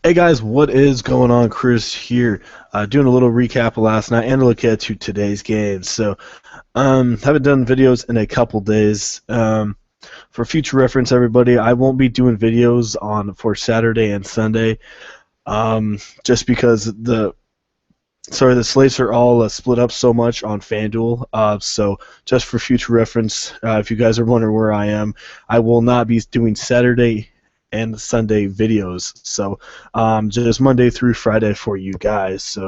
Hey guys, what is going on? Chris here, doing a little recap of last night and a look at to today's games. Haven't done videos in a couple days. For future reference, everybody, I won't be doing videos on for Saturday and Sunday, just because the slates are all split up so much on Fanduel. So just for future reference, if you guys are wondering where I am, I will not be doing Saturday and Sunday videos. So just Monday through Friday for you guys.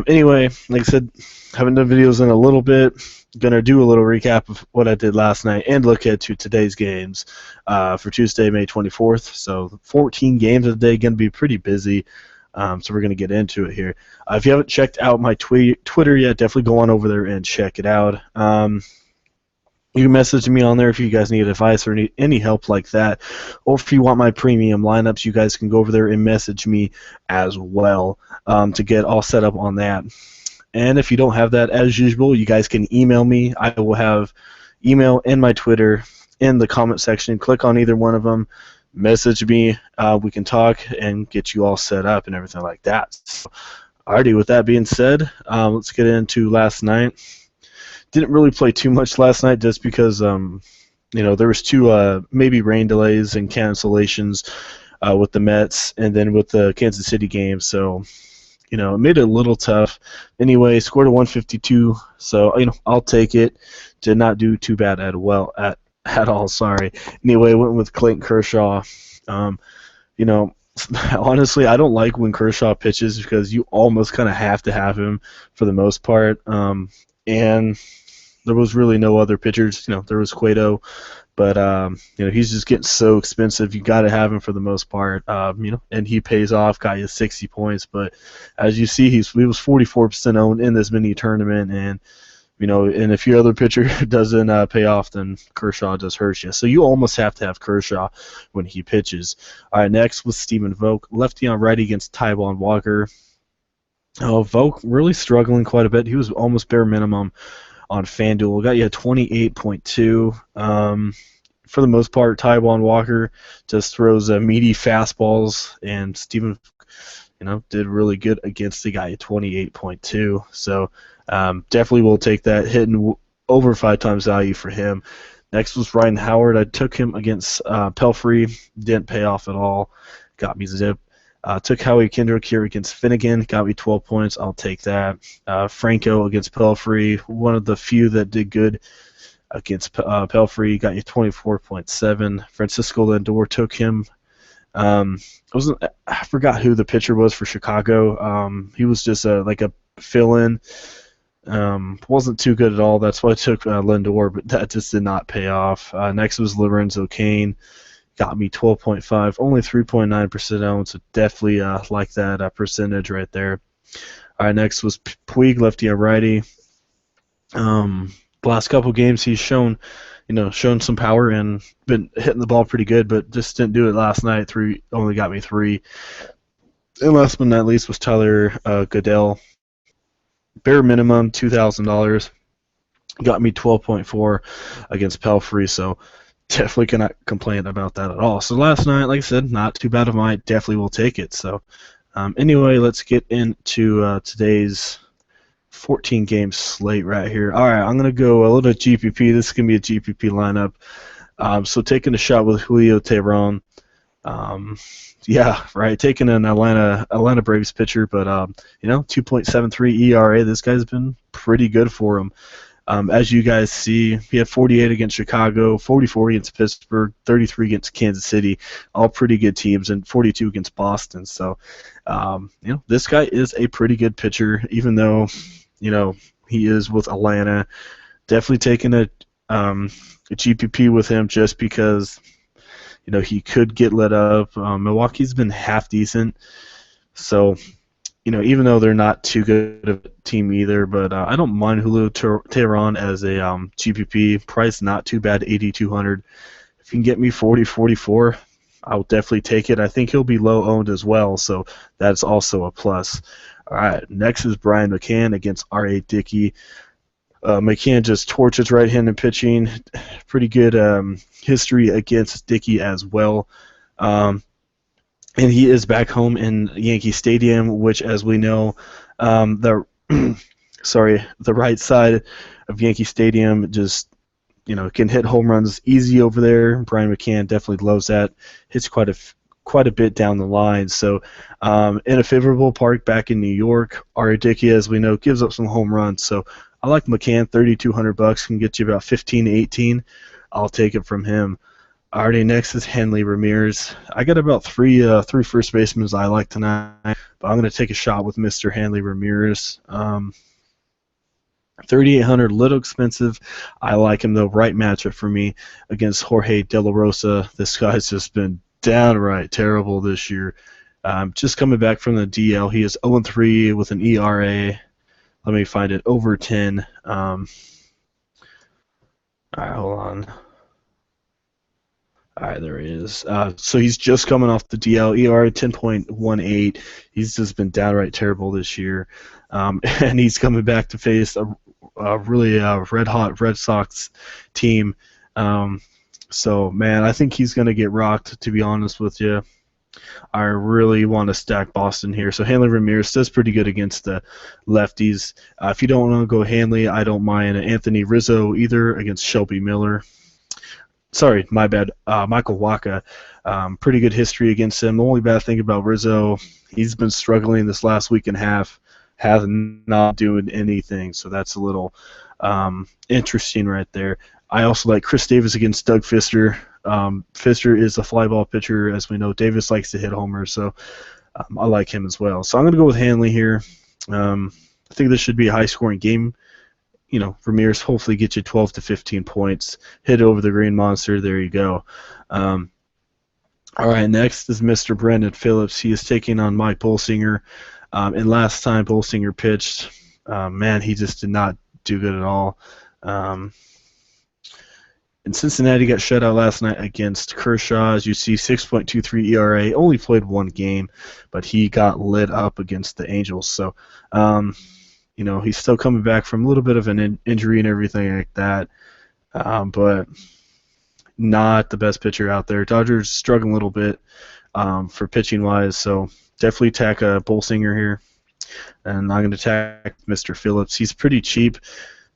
Anyway, like I said, haven't done videos in a little bit. Gonna do a little recap of what I did last night and look at to today's games for Tuesday, May 24th. So 14 games a day, gonna be pretty busy. So we're gonna get into it here. If you haven't checked out my Twitter yet, definitely go on over there and check it out. You can message me on there if you guys need advice or any help like that. Or if you want my premium lineups, you guys can go over there and message me as well to get all set up on that. And if you don't have that, as usual, you guys can email me. I will have email and my Twitter in the comment section. Click on either one of them. Message me. We can talk and get you all set up and everything like that. So, alrighty, with that being said, let's get into last night. Didn't really play too much last night just because there was two maybe rain delays and cancellations with the Mets and then with the Kansas City game. So it made it a little tough. Anyway, scored a 152. So I'll take it. Did not do too bad at all. Sorry. Anyway, went with Clayton Kershaw. Honestly, I don't like when Kershaw pitches because you almost kind of have to have him for the most part. And there was really no other pitchers. There was Cueto, but he's just getting so expensive. You got to have him for the most part. And he pays off. Got you 60 points, but as you see, he was 44% owned in this mini tournament, and and if your other pitcher doesn't pay off, then Kershaw just hurts you. So you almost have to have Kershaw when he pitches. All right, next was Stephen Vogt, lefty on righty against Taijuan Walker. Oh, Vogt really struggling quite a bit. He was almost bare minimum on FanDuel. Got you a 28.2. For the most part, Taijuan Walker just throws meaty fastballs, and Stephen, did really good against the guy at 28.2. So definitely will take that hitting over 5 times value for him. Next was Ryan Howard. I took him against Pelfrey. Didn't pay off at all. Got me zip. Took Howie Kendrick here against Finnegan. Got me 12 points. I'll take that. Franco against Pelfrey. One of the few that did good against Pelfrey. Got you 24.7. Francisco Lindor took him. I forgot who the pitcher was for Chicago. He was just like a fill-in. Wasn't too good at all. That's why I took Lindor, but that just did not pay off. Next was Lorenzo Cain. Got me 12.5, only 3.9% owned, so definitely like that percentage right there. All right, next was Puig, lefty and righty. The last couple games he's shown some power and been hitting the ball pretty good, but just didn't do it last night. Only got me 3. And last but not least was Tyler Goodell. Bare minimum $2,000. Got me 12.4 against Pelfrey, so definitely cannot complain about that at all. So last night, like I said, not too bad of mine. Definitely will take it. So anyway, let's get into today's 14-game slate right here. All right, I'm going to go a little GPP. This is going to be a GPP lineup. So taking a shot with Julio Teheran. Yeah, right. Taking an Atlanta Braves pitcher, but 2.73 ERA. This guy's been pretty good for him. As you guys see, he had 48 against Chicago, 44 against Pittsburgh, 33 against Kansas City, all pretty good teams, and 42 against Boston. So, this guy is a pretty good pitcher, even though, he is with Atlanta. Definitely taking a GPP with him just because, he could get lit up. Milwaukee's been half decent, so. Even though they're not too good of a team either, but I don't mind Julio Teheran as a GPP. Price not too bad, 8,200. If you can get me 40, 44, I'll definitely take it. I think he'll be low owned as well, so that's also a plus. All right, next is Brian McCann against R.A. Dickey. McCann just torches right-handed pitching. Pretty good history against Dickey as well. and he is back home in Yankee Stadium, which, as we know, the the right side of Yankee Stadium just can hit home runs easy over there. Brian McCann definitely loves that. Hits quite a bit down the line. So, in a favorable park back in New York, Dickey, as we know, gives up some home runs. So, I like McCann. $3,200 can get you about 15 to 18. I'll take it from him. Already next is Hanley Ramirez. I got about three first basemen I like tonight, but I'm going to take a shot with Mr. Hanley Ramirez. 3,800, little expensive. I like him though. Right matchup for me against Jorge De La Rosa. This guy's just been downright terrible this year. Just coming back from the DL, he is 0-3 with an ERA. Let me find it over 10. All right, hold on. All right, there he is. So he's just coming off the DL, ERA 10.18. He's just been downright terrible this year, and he's coming back to face a really red-hot Red Sox team. So, man, I think he's going to get rocked, to be honest with you. I really want to stack Boston here. So Hanley Ramirez does pretty good against the lefties. If you don't want to go Hanley, I don't mind Anthony Rizzo either against Shelby Miller. Sorry, my bad. Michael Wacha, pretty good history against him. The only bad thing about Rizzo, he's been struggling this last week and a half, has not doing anything. So that's a little interesting right there. I also like Chris Davis against Doug Fister. Fister is a fly ball pitcher, as we know. Davis likes to hit homers, so I like him as well. So I'm going to go with Hanley here. I think this should be a high-scoring game. Ramirez hopefully gets you 12 to 15 points. Hit over the Green Monster. There you go. All right, next is Mr. Brandon Phillips. He is taking on Mike Bolsinger. And last time Bolsinger pitched, man, he just did not do good at all. And Cincinnati got shut out last night against Kershaw. As you see, 6.23 ERA. Only played one game, but he got lit up against the Angels. So, he's still coming back from a little bit of an injury and everything like that, but not the best pitcher out there. Dodgers struggling a little bit for pitching-wise, so definitely attack Bolsinger here. And I'm going to attack Mr. Phillips. He's pretty cheap.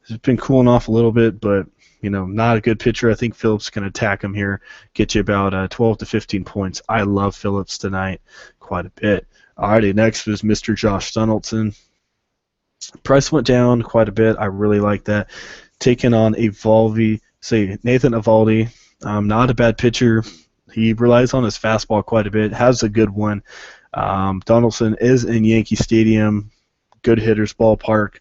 He's been cooling off a little bit, but not a good pitcher. I think Phillips can attack him here, get you about 12 to 15 points. I love Phillips tonight quite a bit. Alrighty, next is Mr. Josh Donaldson. Price went down quite a bit. I really like that. Taking on Nathan Eovaldi. Not a bad pitcher. He relies on his fastball quite a bit. Has a good one. Donaldson is in Yankee Stadium. Good hitters ballpark.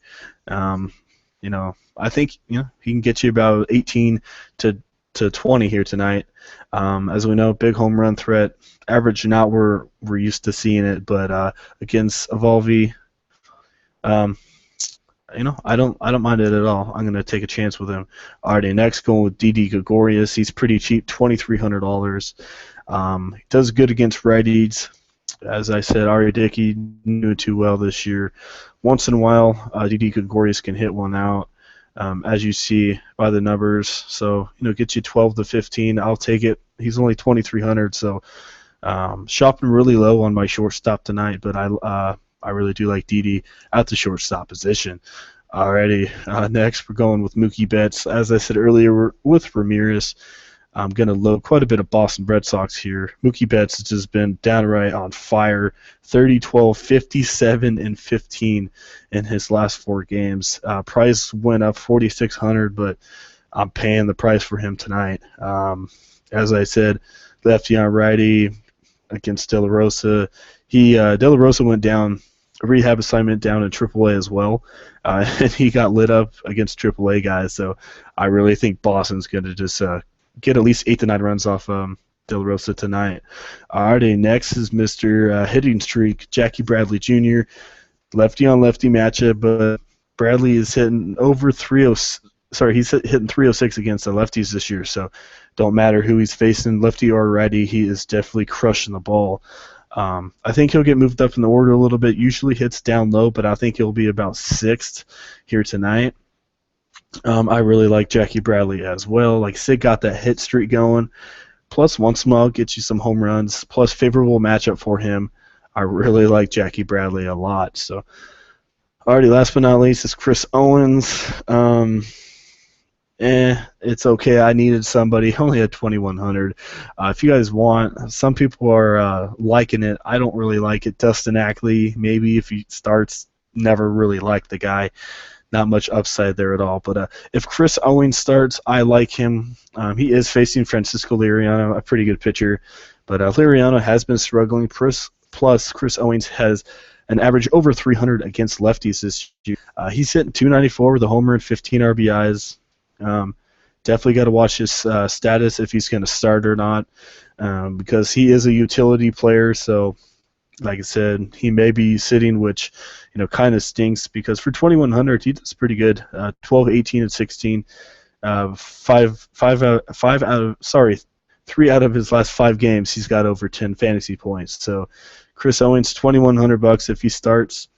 I think he can get you about 18 to 20 here tonight. As we know, big home run threat. Average not where we're used to seeing it, but against Eovaldi, I don't mind it at all. I'm going to take a chance with him. Alrighty, next going with Didi Gregorius. He's pretty cheap, $2,300. He does good against righties. As I said, Ari Dickey knew it too well this year. Once in a while, Didi Gregorius can hit one out, as you see by the numbers. So, get you 12 to 15. I'll take it. He's only $2,300, so shopping really low on my shortstop tonight, but I really do like Didi at the shortstop position. Alrighty, next we're going with Mookie Betts. As I said earlier, we're with Ramirez. I'm going to load quite a bit of Boston Red Sox here. Mookie Betts has just been downright on fire. 30, 12, 57, and 15 in his last 4 games. Price went up $4,600, but I'm paying the price for him tonight. As I said, lefty on righty against De La Rosa. De La Rosa went down a rehab assignment down in AAA as well, and he got lit up against AAA guys. So I really think Boston's going to just get at least 8 to 9 runs off De La Rosa tonight. Alrighty, next is Mr. Hitting Streak, Jackie Bradley Jr. Lefty on lefty matchup, but Bradley is hitting over 306. Sorry, he's hitting 306 against the lefties this year. So don't matter who he's facing, lefty or righty, he is definitely crushing the ball. I think he'll get moved up in the order a little bit. Usually hits down low, but I think he'll be about 6th here tonight. I really like Jackie Bradley as well. Like Sid got that hit streak going. plus once in a while get you some home runs, plus favorable matchup for him. I really like Jackie Bradley a lot. So, already last but not least is Chris Owens. It's okay. I needed somebody. Only at 2,100. If you guys want, some people are liking it. I don't really like it. Dustin Ackley, maybe if he starts, never really liked the guy. Not much upside there at all. But if Chris Owens starts, I like him. He is facing Francisco Liriano, a pretty good pitcher. But Liriano has been struggling. Plus, Chris Owens has an average over 300 against lefties this year. He's hitting 294 with a homer and 15 RBIs. Definitely got to watch his status if he's going to start or not, because he is a utility player. So, like I said, he may be sitting, which kind of stinks because for 2,100 he does pretty good. 12, 18, and 16. 3 out of his last 5 games he's got over 10 fantasy points. So, Chris Owens, $2,100 if he starts.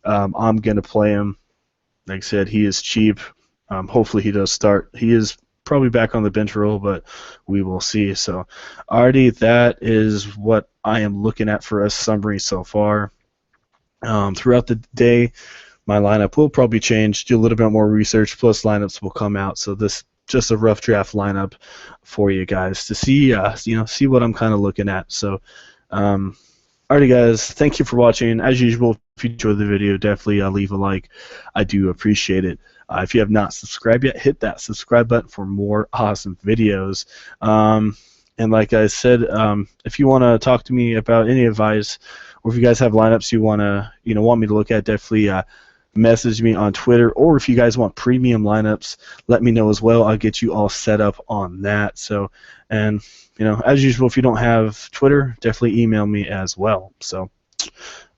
I'm going to play him. Like I said, he is cheap. Hopefully he does start. He is probably back on the bench role, but we will see. So, already that is what I am looking at for a summary so far. Throughout the day, my lineup will probably change, do a little bit more research, plus lineups will come out. So this just a rough draft lineup for you guys to see, see what I'm kind of looking at. So, alrighty, guys, thank you for watching. As usual, if you enjoyed the video, definitely leave a like. I do appreciate it. If you have not subscribed yet, hit that subscribe button for more awesome videos. And like I said, if you want to talk to me about any advice, or if you guys have lineups you want me to look at, definitely message me on Twitter. Or if you guys want premium lineups, let me know as well. I'll get you all set up on that. So, and as usual, if you don't have Twitter, definitely email me as well. So,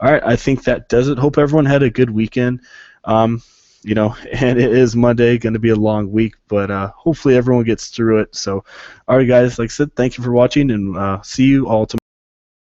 all right, I think that does it. Hope everyone had a good weekend. And it is Monday, going to be a long week, but hopefully everyone gets through it. So, all right, guys, like I said, thank you for watching, and see you all tomorrow.